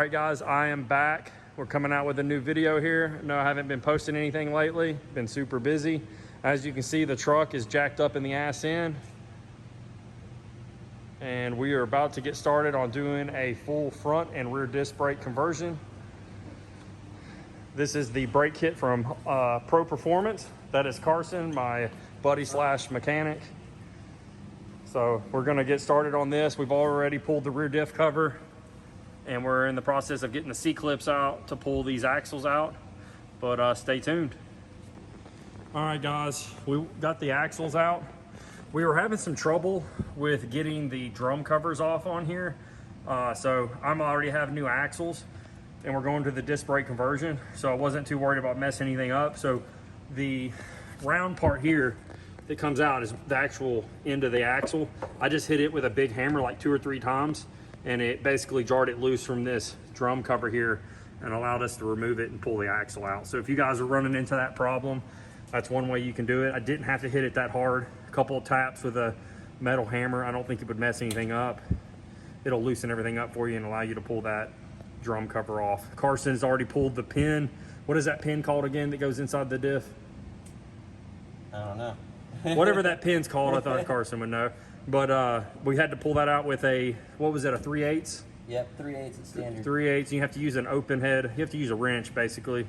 right, guys, I am back. We're coming out with a new video here. No, I haven't been posting anything lately. Been super busy. As you can see, the truck is jacked up in the ass end. And we are about to get started on doing a full front and rear disc brake conversion. This is the brake kit from Pro Performance. That is Carson, my buddy slash mechanic. So we're gonna get started on this. We've already pulled the rear diff cover, and we're in the process of getting the C-clips out to pull these axles out, but stay tuned. All right, guys, we got the axles out. We were having some trouble with getting the drum covers off on here. So I'm already have new axles, and we're going to the disc brake conversion. So I wasn't too worried about messing anything up. So the round part here that comes out is the actual end of the axle. I just hit it with a big hammer like 2 or 3 times, and it basically jarred it loose from this drum cover here and allowed us to remove it and pull the axle out. So if you guys are running into that problem, that's one way you can do it. I didn't have to hit it that hard. A couple of taps with a metal hammer. I don't think it would mess anything up. It'll loosen everything up for you and allow you to pull that drum cover off. Carson's already pulled the pin. What is that pin called again that goes inside the diff? I don't know. Whatever that pin's called, I thought Carson would know. But we had to pull that out with a, what was it, a 3/8? Yep, 3/8 is standard. 3/8, you have to use an open head. You have to use a wrench, basically.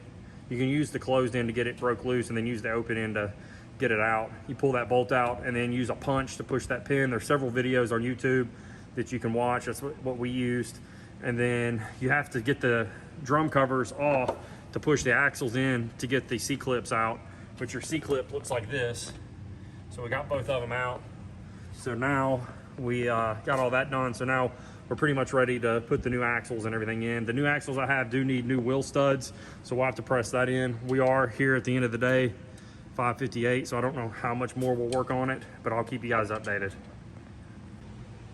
You can use the closed end to get it broke loose and then use the open end to get it out. You pull that bolt out and then use a punch to push that pin. There's several videos on YouTube that you can watch. That's what we used. And then you have to get the drum covers off to push the axles in to get the C-clips out. But your C-clip looks like this. So we got both of them out. So now we got all that done. So now we're pretty much ready to put the new axles and everything in. The new axles I have do need new wheel studs, so we'll have to press that in. We are here at the end of the day, 5:58, so I don't know how much more we'll work on it, but I'll keep you guys updated.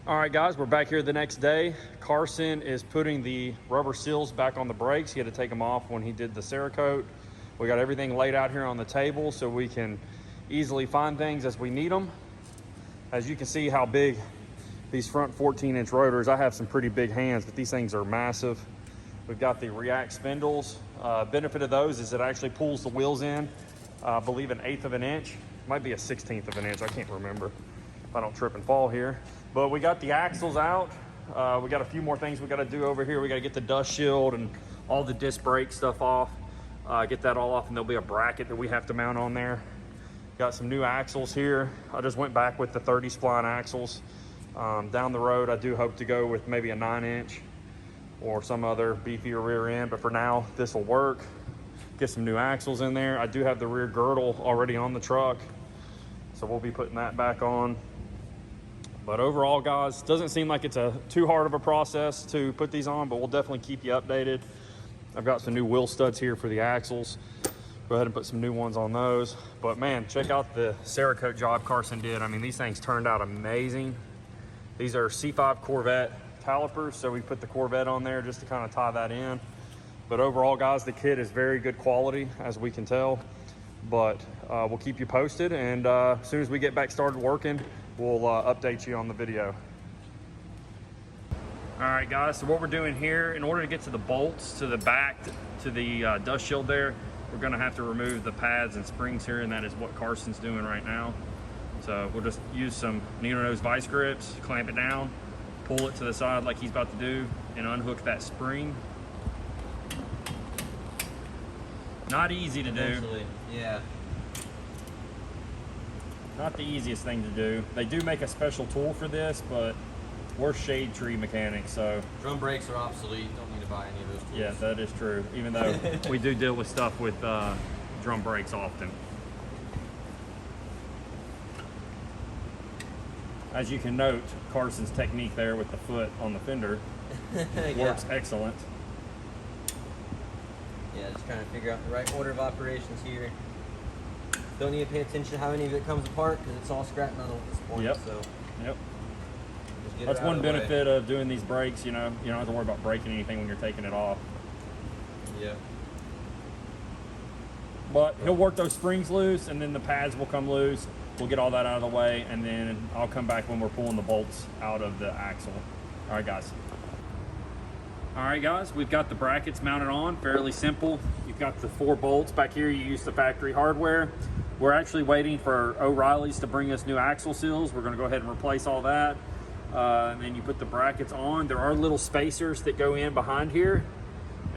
All right, guys, we're back here the next day. Carson is putting the rubber seals back on the brakes. He had to take them off when he did the Cerakote. We got everything laid out here on the table so we can easily find things as we need them. As you can see how big these front 14-inch rotors, I have some pretty big hands, but these things are massive. We've got the React spindles. Benefit of those is it actually pulls the wheels in, I believe 1/8 of an inch. Might be a 1/16 of an inch, I can't remember if I don't trip and fall here. But we got the axles out. We got a few more things we gotta do over here. We gotta get the dust shield and all the disc brake stuff off. Get that all off, and there'll be a bracket that we have to mount on there. Got some new axles here. I just went back with the 30 spline axles. Down the road, I do hope to go with maybe a 9-inch or some other beefier rear end, but for now, this will work. Get some new axles in there. I do have the rear girdle already on the truck, so we'll be putting that back on. But overall, guys, doesn't seem like it's too hard of a process to put these on, but we'll definitely keep you updated. I've got some new wheel studs here for the axles. Go ahead and put some new ones on those. But man, check out the Cerakote job Carson did. I mean, these things turned out amazing. These are C5 Corvette calipers, so we put the Corvette on there just to kind of tie that in. But overall, guys, the kit is very good quality, as we can tell. But we'll keep you posted, and as soon as we get back started working, we'll update you on the video. All right, guys, so what we're doing here, in order to get to the bolts to the back, to the dust shield there, we're gonna have to remove the pads and springs here, and that is what Carson's doing right now. So we'll just use some needle nose vice grips, clamp it down, pull it to the side like he's about to do, and unhook that spring. Not easy to do. Yeah. Not the easiest thing to do. They do make a special tool for this, but we're shade tree mechanics, so. Drum brakes are obsolete. Don't need to buy any of those tools. Yeah, that is true. Even though we do deal with stuff with drum brakes often. As you can note, Carson's technique there with the foot on the fender works excellent. Yeah, just trying to figure out the right order of operations here. Don't need to pay attention to how any of it comes apart because it's all scrap metal at this point. Yep. So. Yep. That's one benefit of doing these brakes. You know, you don't have to worry about breaking anything when you're taking it off. Yeah. But he'll work those springs loose, and then the pads will come loose. We'll get all that out of the way, and then and I'll come back when we're pulling the bolts out of the axle. All right, guys. All right, guys, we've got the brackets mounted on, fairly simple. You've got the 4 bolts back here. You use the factory hardware. We're actually waiting for O'Reilly's to bring us new axle seals. We're gonna go ahead and replace all that. And then you put the brackets on. There are little spacers that go in behind here,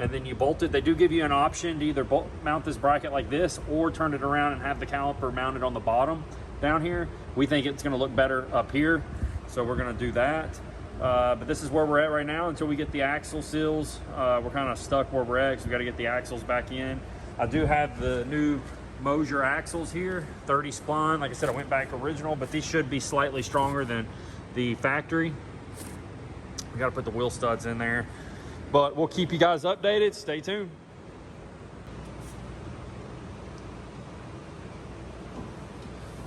and then you bolt it. They do give you an option to either mount this bracket like this or turn it around and have the caliper mounted on the bottom down here. We think it's gonna look better up here, so we're gonna do that. But this is where we're at right now until we get the axle seals. We're kind of stuck where we're at because we got to get the axles back in. I do have the new Mosier axles here, 30 spline. Like I said, I went back original, but these should be slightly stronger than the factory. We got to put the wheel studs in there, but we'll keep you guys updated. Stay tuned.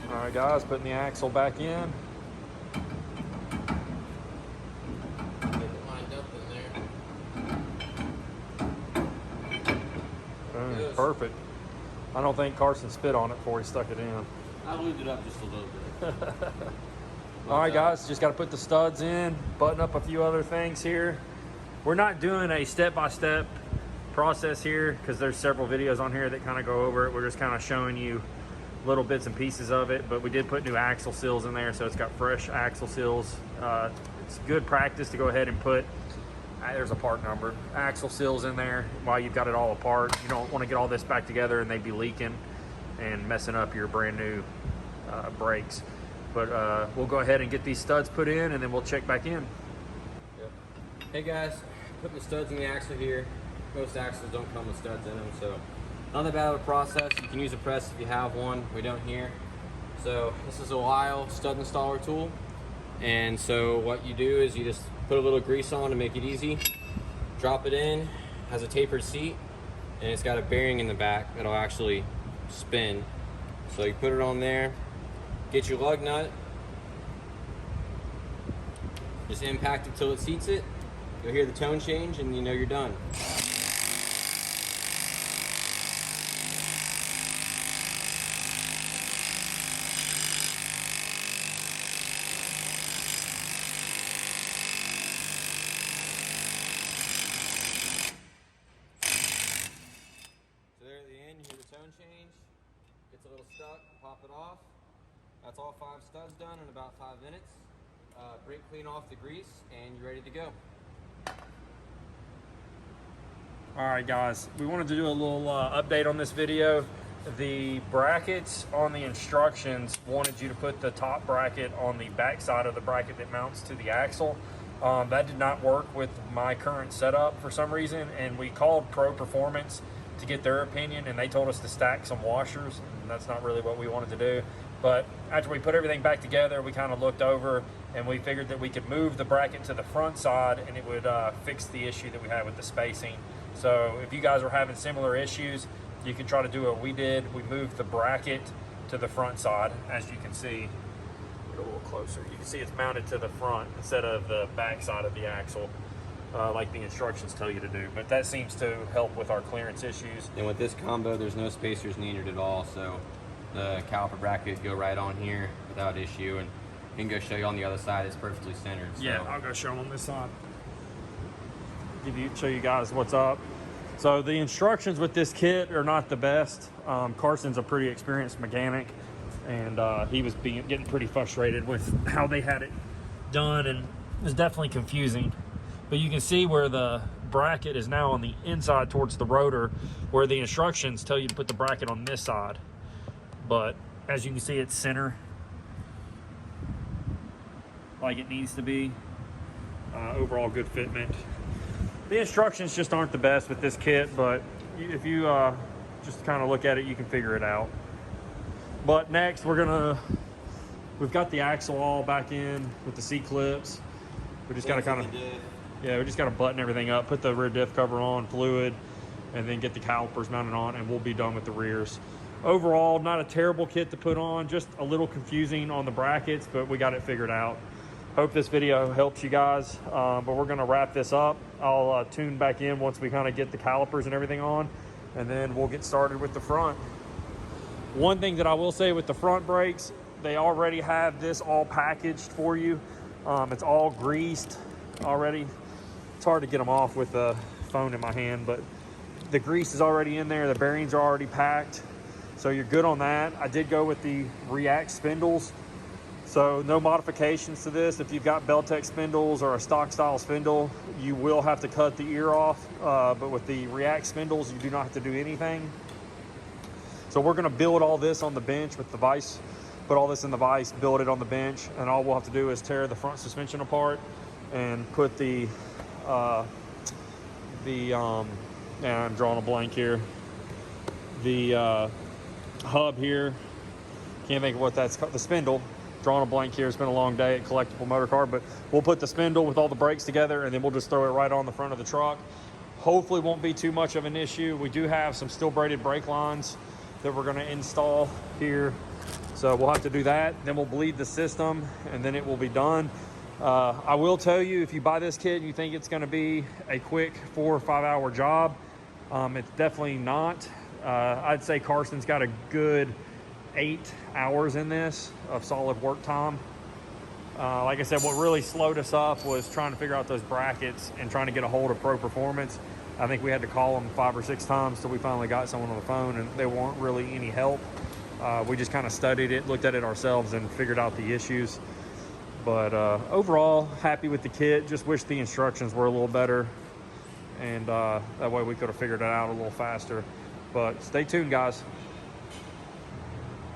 All right, guys, putting the axle back in. Perfect. I don't think Carson spit on it before he stuck it in. I lubed it up just a little bit. All right, guys, just got to put the studs in, button up a few other things here. We're not doing a step-by-step process here because there's several videos on here that kind of go over it. We're just kind of showing you little bits and pieces of it, but we did put new axle seals in there, so it's got fresh axle seals. It's good practice to go ahead and put, there's a part number, axle seals in there while you've got it all apart. You don't want to get all this back together and they'd be leaking and messing up your brand new brakes. But we'll go ahead and get these studs put in and then we'll check back in. Yep. Hey guys, putting the studs in the axle here. Most axles don't come with studs in them, so not that bad of a process. You can use a press if you have one. We don't here. So this is a Lyle stud installer tool. And so what you do is you just put a little grease on to make it easy. Drop it in, has a tapered seat, and it's got a bearing in the back that'll actually spin. So you put it on there, get your lug nut, just impact it till it seats it. You'll hear the tone change and you know you're done. Change, gets a little stuck, pop it off. That's all 5 studs done in about 5 minutes. Brake clean off the grease and you're ready to go. All right, guys, we wanted to do a little update on this video. The brackets on the instructions wanted you to put the top bracket on the back side of the bracket that mounts to the axle. That did not work with my current setup for some reason, and we called Pro Performance to get their opinion, and they told us to stack some washers, and that's not really what we wanted to do. But after we put everything back together, we kind of looked over and we figured that we could move the bracket to the front side and it would fix the issue that we had with the spacing. So if you guys are having similar issues, you can try to do what we did. We moved the bracket to the front side. As you can see, get a little closer, you can see it's mounted to the front instead of the back side of the axle. Like the instructions tell you to do, but that seems to help with our clearance issues. And with this combo, there's no spacers needed at all, so the caliper bracket go right on here without issue, and I can go show you on the other side. It's perfectly centered. So. Yeah, I'll go show them on this side. Show you guys what's up. So the instructions with this kit are not the best. Carson's a pretty experienced mechanic, and he was getting pretty frustrated with how they had it done, and it was definitely confusing. But you can see where the bracket is now on the inside towards the rotor, where the instructions tell you to put the bracket on this side. But as you can see, it's center like it needs to be. Overall good fitment. The instructions just aren't the best with this kit, but if you just kind of look at it, you can figure it out. But next we've got the axle all back in with the C-clips. We just got to kind of, we just got to button everything up, put the rear diff cover on, fluid, and then get the calipers mounted on, and we'll be done with the rears. Overall, not a terrible kit to put on, just a little confusing on the brackets, but we got it figured out. Hope this video helps you guys, but we're gonna wrap this up. I'll tune back in once we kind of get the calipers and everything on, and then we'll get started with the front. One thing that I will say with the front brakes, they already have this all packaged for you. It's all greased already. It's hard to get them off with the phone in my hand, but the grease is already in there. The bearings are already packed. So you're good on that. I did go with the React spindles. So no modifications to this. If you've got Beltec spindles or a stock style spindle, you will have to cut the ear off. But with the React spindles, you do not have to do anything. So we're gonna build all this on the bench with the vise, put all this in the vise, build it on the bench, and all we'll have to do is tear the front suspension apart and put and I'm drawing a blank here. The hub here, can't think of what that's called, the spindle. Drawing a blank here. It's been a long day at Collectible Motor Car, but we'll put the spindle with all the brakes together and then we'll just throw it right on the front of the truck. Hopefully won't be too much of an issue. We do have some steel braided brake lines that we're going to install here, so we'll have to do that. Then we'll bleed the system and then it will be done. I will tell you, if you buy this kit and you think it's going to be a quick 4 or 5 hour job, it's definitely not. I'd say Carson's got a good 8 hours in this of solid work time. Like I said, what really slowed us up was trying to figure out those brackets and trying to get a hold of Pro Performance. I think we had to call them 5 or 6 times till we finally got someone on the phone, and they weren't really any help. We just kind of studied it, looked at it ourselves, and figured out the issues. But overall, happy with the kit. Just wish the instructions were a little better, and that way we could have figured it out a little faster. But stay tuned, guys.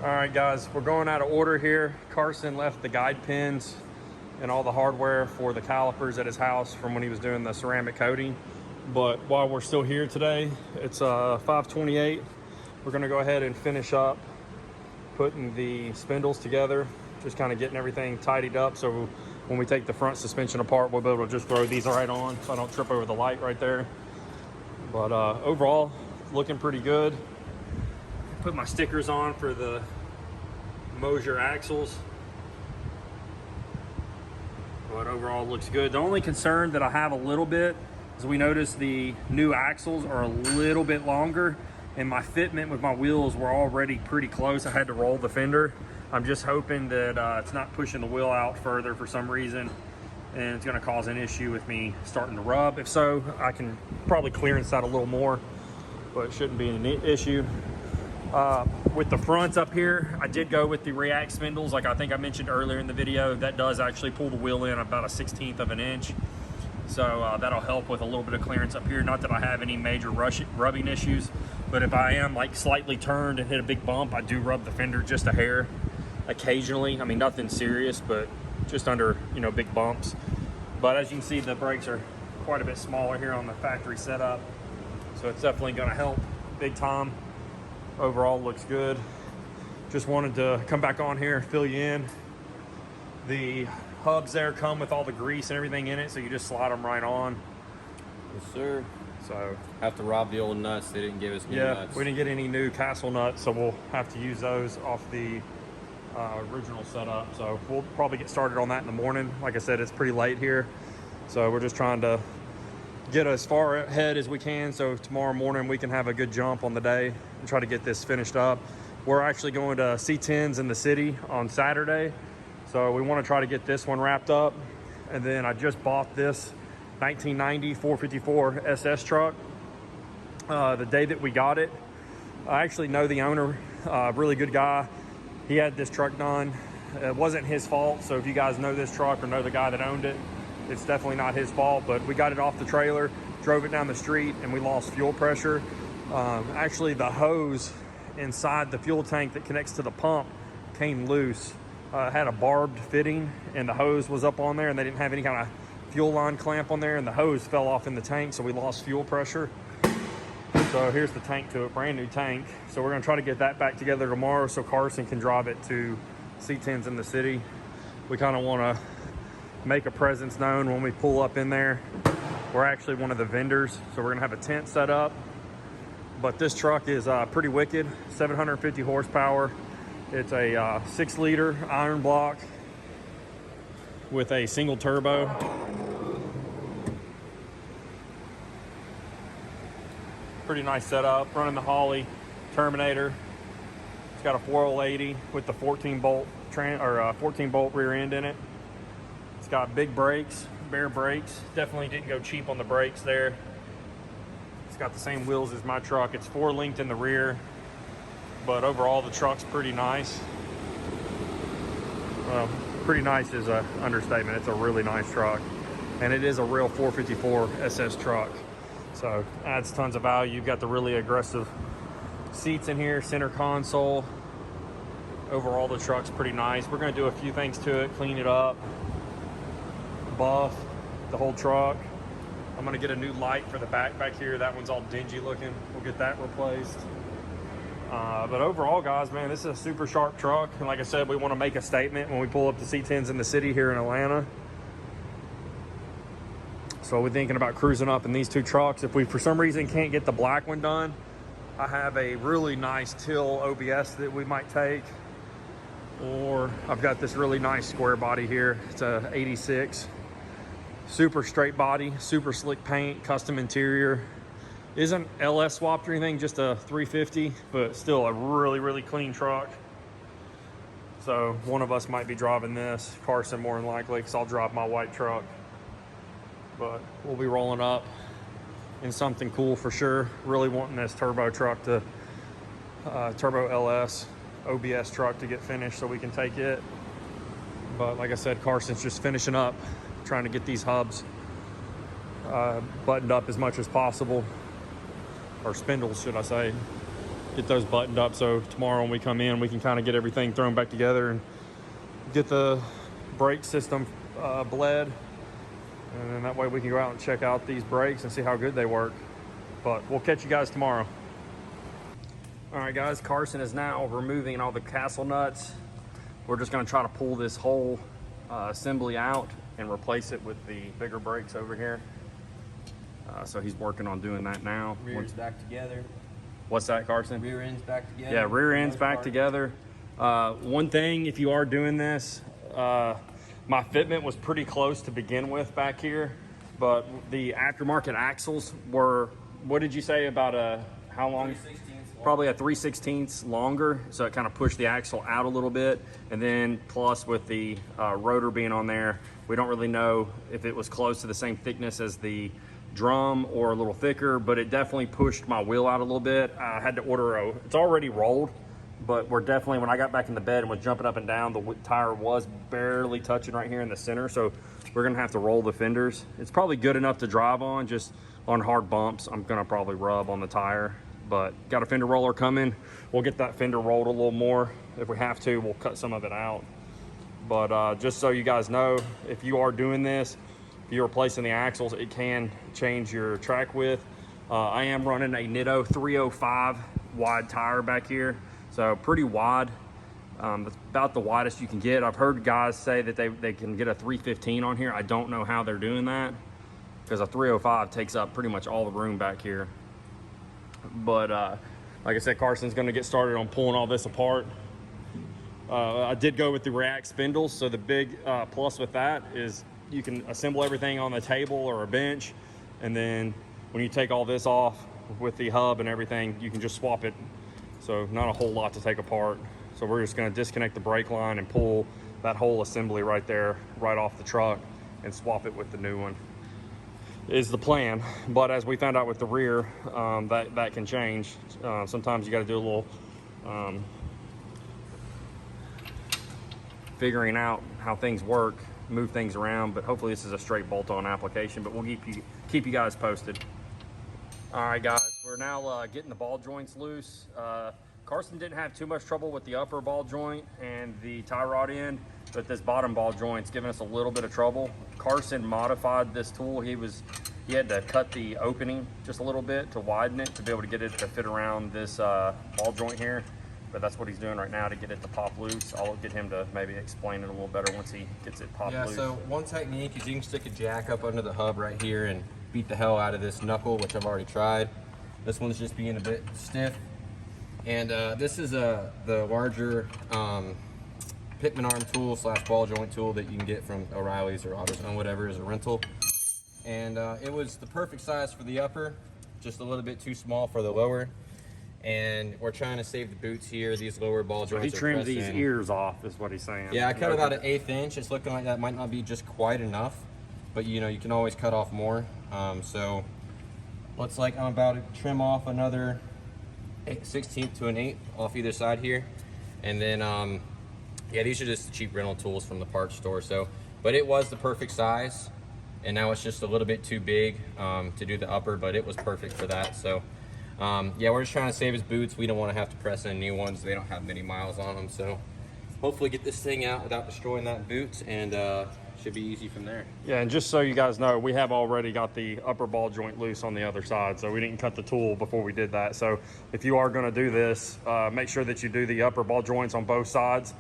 All right, guys, we're going out of order here. Carson left the guide pins and all the hardware for the calipers at his house from when he was doing the ceramic coating. But while we're still here today, it's 5:28. We're gonna go ahead and finish up putting the spindles together, just kind of getting everything tidied up. So when we take the front suspension apart, we'll be able to just throw these right on so I don't trip over the light right there. But overall, looking pretty good. Put my stickers on for the Mosier axles, but overall looks good. The only concern that I have a little bit is we noticed the new axles are a little bit longer, and my fitment with my wheels were already pretty close. I had to roll the fender. I'm just hoping that it's not pushing the wheel out further for some reason, and it's going to cause an issue with me starting to rub. If so, I can probably clearance that a little more, but it shouldn't be an issue. With the fronts up here, I did go with the React spindles, like I think I mentioned earlier in the video. That does actually pull the wheel in about a 1/16 of an inch, so that'll help with a little bit of clearance up here. Not that I have any major rubbing issues, but if I am like slightly turned and hit a big bump, I do rub the fender just a hair occasionally. I mean, nothing serious, but just under, you know, big bumps. But as you can see, the brakes are quite a bit smaller here on the factory setup, so it's definitely going to help big time. Overall looks good. Just wanted to come back on here, fill you in. The hubs there come with all the grease and everything in it, so you just slide them right on. Yes, sir. So have to rob the old nuts. They didn't give us new nuts. We didn't get any new Castle nuts, so we'll have to use those off the original setup. So we'll probably get started on that in the morning. Like I said, it's pretty late here, so we're just trying to get as far ahead as we can, so tomorrow morning we can have a good jump on the day and try to get this finished up. We're actually going to C10s in the city on Saturday, so we want to try to get this one wrapped up. And then I just bought this 1990 454 SS truck the day that we got it. I actually know the owner, really good guy. He had this truck done. It wasn't his fault, so if you guys know this truck or know the guy that owned it, it's definitely not his fault. But we got it off the trailer, drove it down the street, and we lost fuel pressure. Actually, the hose inside the fuel tank that connects to the pump came loose. It had a barbed fitting, and the hose was up on there, and they didn't have any kind of fuel line clamp on there, and the hose fell off in the tank, so we lost fuel pressure. So here's the tank to it, brand new tank. So we're gonna try to get that back together tomorrow so Carson can drive it to C10s in the city. We kind of want to make a presence known when we pull up in there. We're actually one of the vendors, so we're gonna have a tent set up. But this truck is pretty wicked, 750 horsepower. It's a 6-liter iron block with a single turbo. Pretty nice setup, running the Holley Terminator. It's got a 480 with the 14 bolt rear end in it. It's got big brakes, bare brakes. Definitely didn't go cheap on the brakes there. It's got the same wheels as my truck. It's 4-linked in the rear, but overall the truck's pretty nice. Well, pretty nice is an understatement. It's a really nice truck, and it is a real 454 SS truck, so adds tons of value. You've got the really aggressive seats in here, center console. Overall the truck's pretty nice. We're going to do a few things to it, clean it up, buff the whole truck. I'm going to get a new light for the back here. That one's all dingy looking. We'll get that replaced. But overall, guys, man, this is a super sharp truck. And like I said, we want to make a statement when we pull up the C10s in the city here in Atlanta. So we're thinking about cruising up in these two trucks. If we, for some reason, can't get the black one done, I have a really nice Till OBS that we might take. Or I've got this really nice square body here. It's a 86. Super straight body, super slick paint, custom interior. Isn't LS swapped or anything, just a 350, but still a really clean truck. So one of us might be driving this, Carson more than likely, because I'll drive my white truck. But we'll be rolling up in something cool for sure. Really wanting this turbo truck to, turbo LS OBS truck to get finished so we can take it. But like I said, Carson's just finishing up, trying to get these hubs buttoned up as much as possible. Or spindles, should I say. Get those buttoned up so tomorrow when we come in, we can kind of get everything thrown back together and get the brake system bled. And then that way we can go out and check out these brakes and see how good they work. But we'll catch you guys tomorrow. All right, guys, Carson is now removing all the castle nuts. We're just gonna try to pull this whole assembly out and replace it with the bigger brakes over here. So he's working on doing that now. Rear ends back together. What's that, Carson? Rear ends back together. Yeah, rear ends back together. One thing, if you are doing this, my fitment was pretty close to begin with back here, but the aftermarket axles were, what did you say about how long? 3/16 Probably a 3/16 longer, so it kind of pushed the axle out a little bit. And then plus with the rotor being on there, we don't really know if it was close to the same thickness as the drum or a little thicker, but it definitely pushed my wheel out a little bit. I had to order it's already rolled, but we're definitely, when I got back in the bed and was jumping up and down, the tire was barely touching right here in the center, so we're gonna have to roll the fenders. It's probably good enough to drive on, just on hard bumps I'm gonna probably rub on the tire. But got a fender roller coming. We'll get that fender rolled a little more. If we have to, we'll cut some of it out. But just so you guys know, if you are doing this, if you're replacing the axles, it can change your track width. I am running a Nitto 305 wide tire back here, so pretty wide. It's about the widest you can get. I've heard guys say that they can get a 315 on here. I don't know how they're doing that, because a 305 takes up pretty much all the room back here. But like I said, Carson's gonna get started on pulling all this apart. I did go with the React spindles, so the big plus with that is you can assemble everything on the table or a bench, and then when you take all this off with the hub and everything, you can just swap it. So not a whole lot to take apart. So we're just gonna disconnect the brake line and pull that whole assembly right there, right off the truck, and swap it with the new one, is the plan. But as we found out with the rear, that can change. Sometimes you gotta do a little figuring out how things work, move things around, but hopefully this is a straight bolt-on application, but we'll keep you guys posted. All right, guys, we're now getting the ball joints loose. Carson didn't have too much trouble with the upper ball joint and the tie rod end, but this bottom ball joint's giving us a little bit of trouble. Carson modified this tool. He had to cut the opening just a little bit to widen it to be able to get it to fit around this ball joint here. But that's what he's doing right now to get it to pop loose. I'll get him to maybe explain it a little better once he gets it popped loose. Yeah, so one technique is you can stick a jack up under the hub right here and beat the hell out of this knuckle, which I've already tried. This one's just being a bit stiff. And this is the larger pitman arm tool / ball joint tool that you can get from O'Reilly's or AutoZone, whatever, is a rental. And it was the perfect size for the upper, just a little bit too small for the lower. And we're trying to save the boots here. These lower ball joints. He trimmed these ears off, is what he's saying. Yeah, I cut about an 1/8 inch. It's looking like that might not be just quite enough. but you know, you can always cut off more. So looks like I'm about to trim off another 1/16 to an 1/8 off either side here. And then, yeah, these are just the cheap rental tools from the parts store. So, but it was the perfect size, and now it's just a little bit too big to do the upper, but it was perfect for that. So, yeah, we're just trying to save his boots. We don't want to have to press in new ones. They don't have many miles on them. So hopefully get this thing out without destroying that boot, and should be easy from there. Yeah, and just so you guys know, we have already got the upper ball joint loose on the other side, so we didn't cut the tool before we did that. So if you are going to do this, make sure that you do the upper ball joints on both sides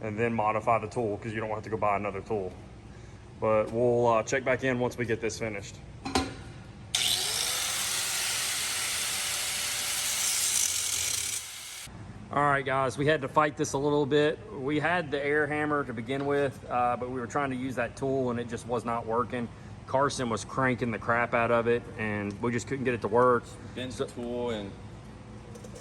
and then modify the tool, because you don't have to go buy another tool. But we'll check back in once we get this finished. All right, guys, we had to fight this a little bit. We had the air hammer to begin with, but we were trying to use that tool and it just was not working. Carson was cranking the crap out of it and we just couldn't get it to work. Bent the tool and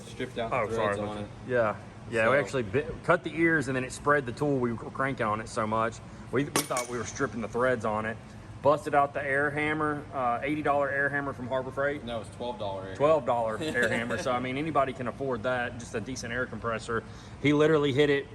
stripped out the threads on it. Yeah, so we actually cut the ears and then it spread the tool. We were cranking on it so much. We thought we were stripping the threads on it. Busted out the air hammer, $80 air hammer from Harbor Freight. No, it's $12. $12 air hammer. So I mean, anybody can afford that. Just a decent air compressor. He literally hit it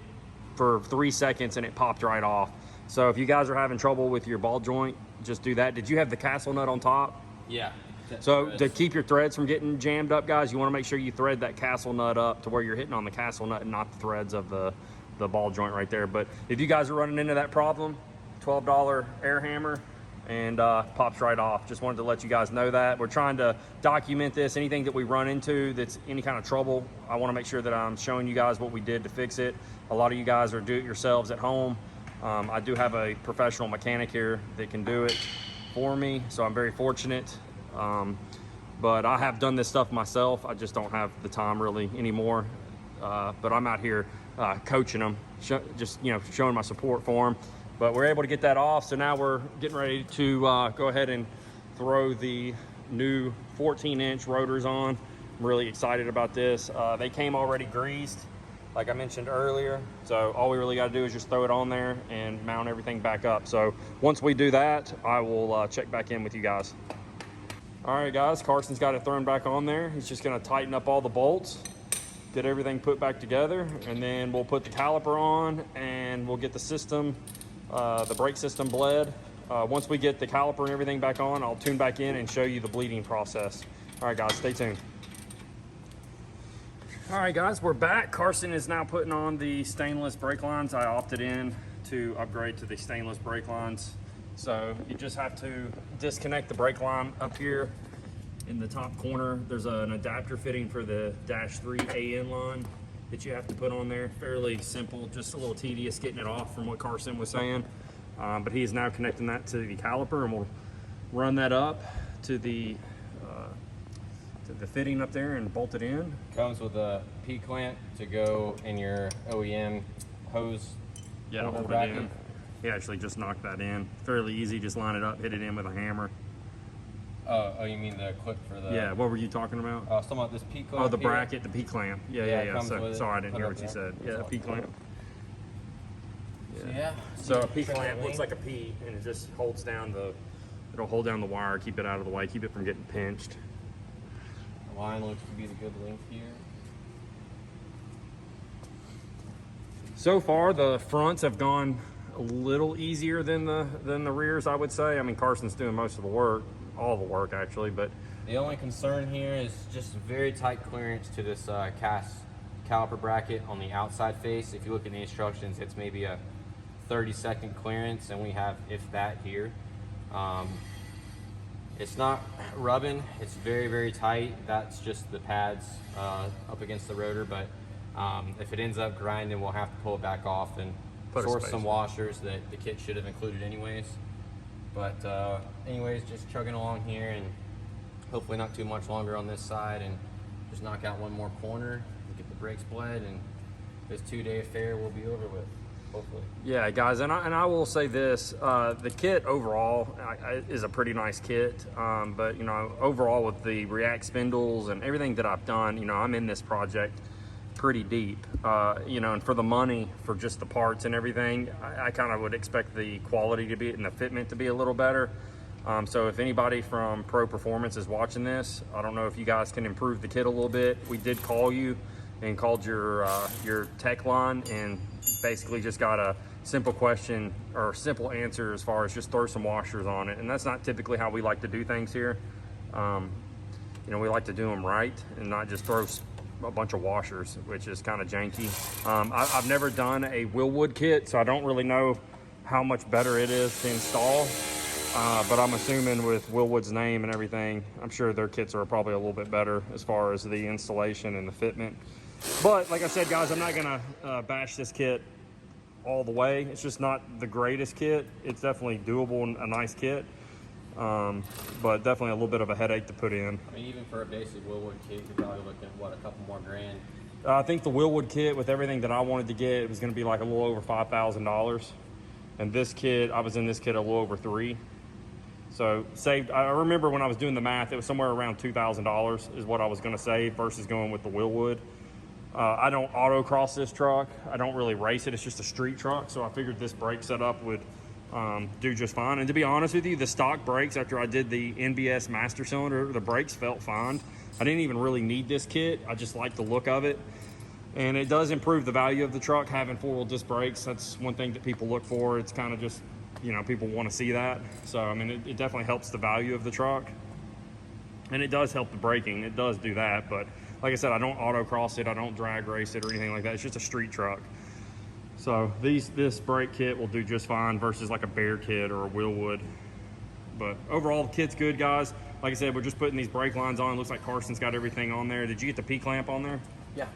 for 3 seconds and it popped right off. So if you guys are having trouble with your ball joint, just do that. Did you have the castle nut on top? Yeah. So to keep your threads from getting jammed up, guys, you want to make sure you thread that castle nut up to where you're hitting on the castle nut and not the threads of the ball joint right there. But if you guys are running into that problem, $12 air hammer, and pops right off. Just wanted to let you guys know that. We're trying to document this. Anything that we run into that's any kind of trouble, I want to make sure that I'm showing you guys what we did to fix it. A lot of you guys are do-it-yourselves at home. I do have a professional mechanic here that can do it for me, so I'm very fortunate. But I have done this stuff myself. I just don't have the time really anymore. But I'm out here coaching them, just showing my support for them. But we're able to get that off, so now we're getting ready to go ahead and throw the new 14-inch rotors on. I'm really excited about this. They came already greased, like I mentioned earlier. So all we really got to do is just throw it on there and mount everything back up. So once we do that, I will check back in with you guys. All right, guys, Carson's got it thrown back on there. He's just going to tighten up all the bolts, get everything put back together, and then we'll put the caliper on and we'll get the system, the brake system bled. Once we get the caliper and everything back on, I'll tune back in and show you the bleeding process. All right, guys, stay tuned. All right, guys, we're back. Carson is now putting on the stainless brake lines. I opted in to upgrade to the stainless brake lines. So you just have to disconnect the brake line up here in the top corner. There's an adapter fitting for the -3 AN line that you have to put on there. Fairly simple, just a little tedious getting it off from what Carson was saying. But he is now connecting that to the caliper, and we'll run that up to the fitting up there and bolt it in. Comes with a P-clamp to go in your OEM hose. Yeah, to hold it in. He actually just knocked that in. Fairly easy, just line it up, hit it in with a hammer. Oh, you mean the clip for the... Yeah, what were you talking about? I was talking about this P-clamp. Oh, the bracket, the P-clamp. Yeah. So, sorry, I didn't hear what you said. Yeah, a P-clamp. Yeah. So a P-clamp looks like a P, and it just holds down it'll hold down the wire, keep it out of the way, keep it from getting pinched. The line looks to be the good length here. So far, the fronts have gone a little easier than the rears, I would say. I mean, Carson's doing most of the work, all the work actually, but the only concern here is just very tight clearance to this cast caliper bracket on the outside face. If you look in the instructions, it's maybe a 30-second clearance, and we have, if that, here. It's not rubbing, it's very, very tight. That's just the pads up against the rotor, but if it ends up grinding, we'll have to pull it back off and source some washers that the kit should have included anyways. But anyways, just chugging along here, and hopefully not too much longer on this side, and just knock out one more corner, get the brakes bled, and this 2-day affair will be over with, hopefully. Yeah, guys, and I will say this, the kit overall is a pretty nice kit, but overall with the React spindles and everything that I've done, I'm in this project pretty deep, you know, and for the money, for just the parts and everything, I kind of would expect the quality to be and the fitment to be a little better. So if anybody from Pro Performance is watching this, I don't know if you guys can improve the kit a little bit. We did call you and called your tech line and basically just got a simple question or simple answer as far as just throw some washers on it. And that's not typically how we like to do things here. You know, we like to do them right and not just throw a bunch of washers, which is kind of janky. I've never done a Willwood kit, so I don't really know how much better it is to install. But I'm assuming with Willwood's name and everything, I'm sure their kits are probably a little bit better as far as the installation and the fitment. But like I said, guys, I'm not gonna bash this kit all the way. It's just not the greatest kit. It's definitely doable and a nice kit. But definitely a little bit of a headache to put in. I mean, even for a basic Willwood kit, you're probably looking at, what, a couple more grand? I think the Willwood kit with everything that I wanted to get, it was gonna be like a little over $5,000. And this kit, I was in this kit a little over $3,000. So saved, I remember when I was doing the math, it was somewhere around $2,000 is what I was gonna save versus going with the Willwood. I don't autocross this truck. I don't really race it. It's just a street truck. So I figured this brake setup would do just fine. And to be honest with you, the stock brakes, after I did the NBS master cylinder, the brakes felt fine. I didn't even really need this kit. I just like the look of it. And it does improve the value of the truck, having four-wheel disc brakes. That's one thing that people look for. It's kind of just, you know, people want to see that. So, I mean, it definitely helps the value of the truck. And it does help the braking. It does do that. But like I said, I don't autocross it. I don't drag race it or anything like that. It's just a street truck. So this brake kit will do just fine versus like a Bear kit or a Willwood. But overall, the kit's good, guys. Like I said, we're just putting these brake lines on. It looks like Carson's got everything on there. Did you get the P-clamp on there? Yeah.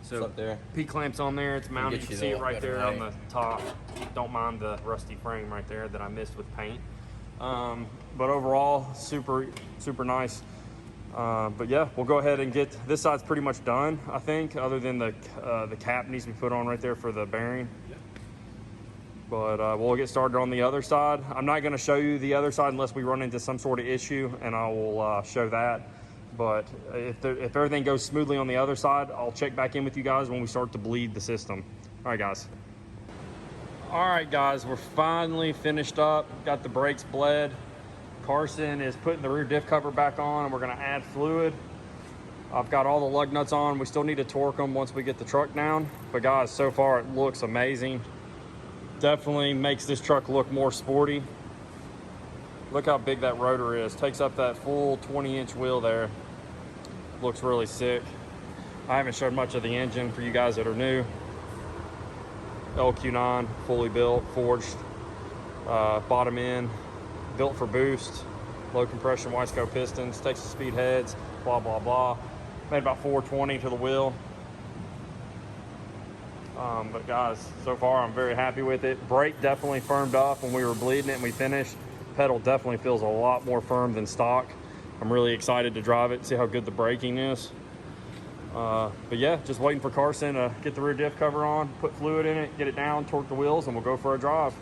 So it's up there. P-clamp's on there. It's mounted. You can see it right there on the top. Don't mind the rusty frame right there that I missed with paint. But overall, super nice. But yeah, we'll go ahead and get this side's pretty much done, I think, other than the cap needs to be put on right there for the bearing. Yeah. But we'll get started on the other side. I'm not going to show you the other side unless we run into some sort of issue, and I will show that. But if everything goes smoothly on the other side, I'll check back in with you guys when we start to bleed the system. All right, guys. All right, guys, we're finally finished up. Got the brakes bled. Carson is putting the rear diff cover back on, and we're gonna add fluid. I've got all the lug nuts on. We still need to torque them once we get the truck down. But guys, so far it looks amazing. Definitely makes this truck look more sporty. Look how big that rotor is. Takes up that full 20-inch wheel there. Looks really sick. I haven't showed much of the engine for you guys that are new. LQ9, fully built, forged, bottom end. Built for boost, low compression Wiseco pistons, Texas speed heads, blah, blah, blah. Made about 420 to the wheel. But guys, so far I'm very happy with it. Brake definitely firmed up when we were bleeding it and we finished. Pedal definitely feels a lot more firm than stock. I'm really excited to drive it, see how good the braking is. But yeah, just waiting for Carson to get the rear diff cover on, put fluid in it, get it down, torque the wheels, and we'll go for a drive.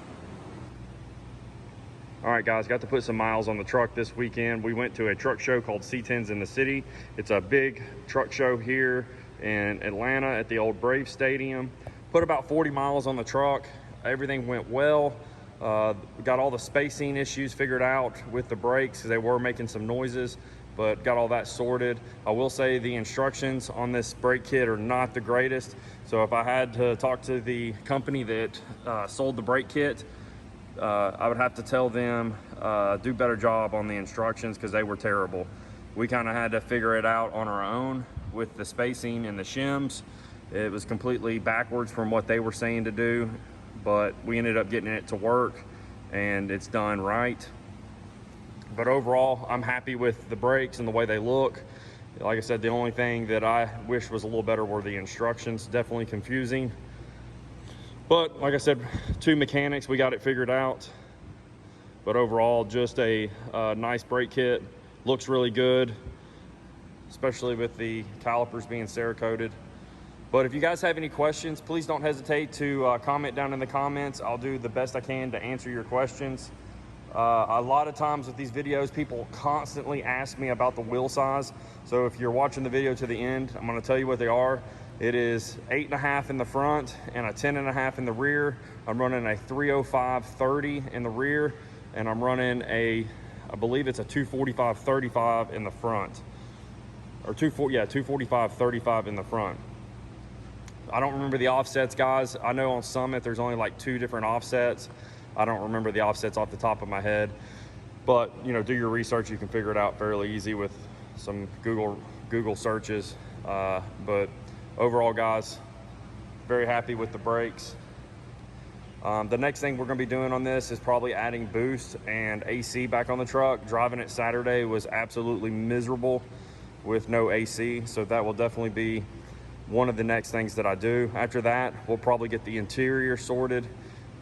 All right, guys, got to put some miles on the truck this weekend. We went to a truck show called C10s in the City. It's a big truck show here in Atlanta at the old Brave Stadium. Put about 40 miles on the truck. Everything went well. We got all the spacing issues figured out with the brakes because they were making some noises, but got all that sorted. I will say the instructions on this brake kit are not the greatest. So if I had to talk to the company that sold the brake kit, I would have to tell them do better job on the instructions because they were terrible. We kind of had to figure it out on our own with the spacing and the shims. It was completely backwards from what they were saying to do, but we ended up getting it to work and it's done right. But overall, I'm happy with the brakes and the way they look. Like I said, the only thing that I wish was a little better were the instructions. Definitely confusing. But like I said, two mechanics, we got it figured out. But overall, just a nice brake kit. Looks really good, especially with the calipers being Cerakoted. But if you guys have any questions, please don't hesitate to comment down in the comments. I'll do the best I can to answer your questions. A lot of times with these videos, people constantly ask me about the wheel size. So if you're watching the video to the end, I'm gonna tell you what they are. It is 8.5 in the front and a 10.5 in the rear. I'm running a 305/30 in the rear, and I'm running I believe it's a 245/35 in the front, or 245/35 in the front. I don't remember the offsets, guys. I know on Summit there's only like 2 different offsets. I don't remember the offsets off the top of my head, but you know, do your research. You can figure it out fairly easy with some Google searches. But overall, guys, very happy with the brakes. The next thing we're going to be doing on this is probably adding boost and AC back on the truck. Driving it Saturday was absolutely miserable with no AC, so that will definitely be one of the next things that I do. After that, we'll probably get the interior sorted.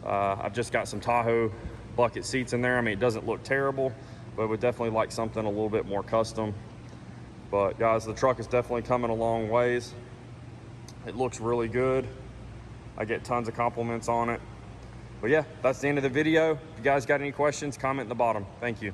I've just got some Tahoe bucket seats in there. I mean, it doesn't look terrible, but would definitely like something a little bit more custom. But guys, the truck is definitely coming a long ways. It looks really good. I get tons of compliments on it. But yeah, that's the end of the video. If you guys got any questions, comment in the bottom. Thank you.